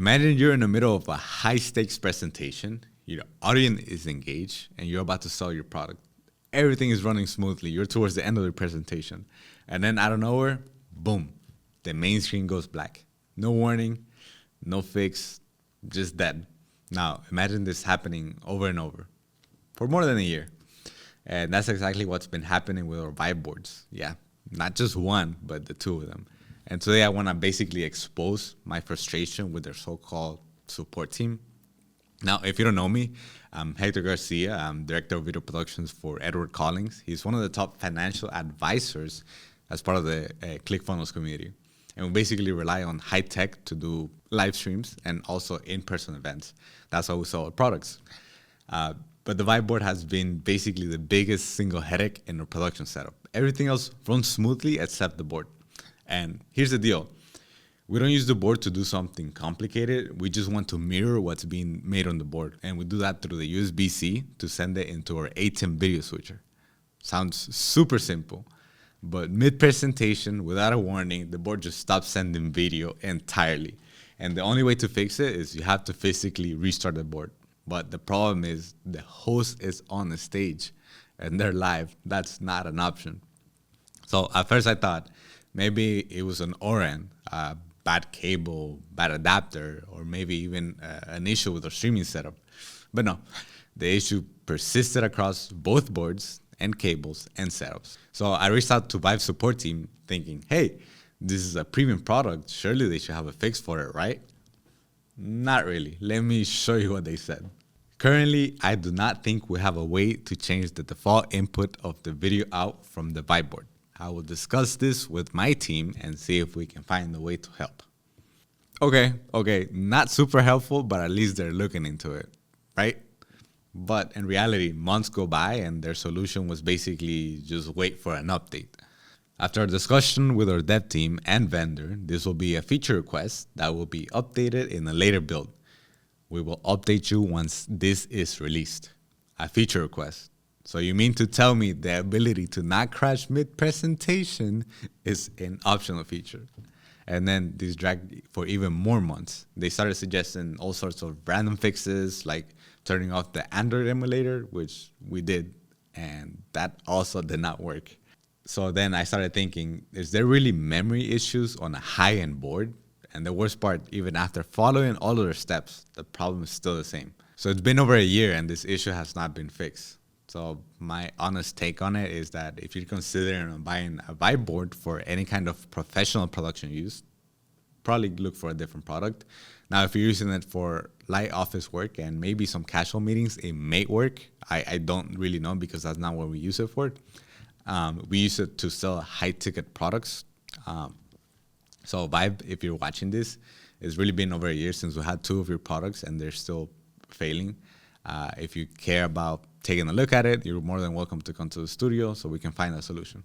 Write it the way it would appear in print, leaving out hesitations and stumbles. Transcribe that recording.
Imagine you're in the middle of a high stakes presentation, your audience is engaged, and you're about to sell your product. Everything is running smoothly. You're towards the end of the presentation. And then out of nowhere, boom, the main screen goes black. No warning, no fix, just dead. Now, imagine this happening over and over for more than a year. And that's exactly what's been happening with our Vibe boards. Yeah, not just one, but the two of them. And today I want to basically expose my frustration with their so-called support team. Now, if you don't know me, I'm Hector Garcia. I'm Director of Video Productions for Edward Collins. He's one of the top financial advisors as part of the ClickFunnels community. And we basically rely on high tech to do live streams and also in-person events. That's how we sell our products. But the Vibe board has been basically the biggest single headache in our production setup. Everything else runs smoothly except the board. And here's the deal. We don't use the board to do something complicated. We just want to mirror what's being made on the board. And we do that through the USB-C to send it into our ATEM video switcher. Sounds super simple. But mid-presentation, without a warning, the board just stops sending video entirely. And the only way to fix it is you have to physically restart the board. But the problem is the host is on the stage and they're live. That's not an option. So at first I thought maybe it was an ORAN, bad cable, bad adapter, or maybe even an issue with our streaming setup. But no, the issue persisted across both boards and cables and setups. So I reached out to Vive support team thinking, hey, this is a premium product. Surely they should have a fix for it, right? Not really. Let me show you what they said. Currently, I do not think we have a way to change the default input of the video out from the Vibe board. I will discuss this with my team and see if we can find a way to help. Okay, not super helpful, but at least they're looking into it, right? But in reality, months go by and their solution was basically just wait for an update. After a discussion with our dev team and vendor, this will be a feature request that will be updated in a later build. We will update you once this is released. A feature request. So you mean to tell me the ability to not crash mid-presentation is an optional feature? And then this dragged for even more months. They started suggesting all sorts of random fixes, like turning off the Android emulator, which we did, and that also did not work. So then I started thinking, is there really memory issues on a high-end board? And the worst part, even after following all of their steps, the problem is still the same. So it's been over a year and this issue has not been fixed. So my honest take on it is that if you're considering buying a Vibe board for any kind of professional production use, probably look for a different product. Now, if you're using it for light office work and maybe some casual meetings, it may work. I don't really know because that's not what we use it for. We use it to sell high-ticket products. So Vibe, if you're watching this, it's really been over a year since we had two of your products and they're still failing. If you care about taking a look at it, you're more than welcome to come to the studio so we can find a solution.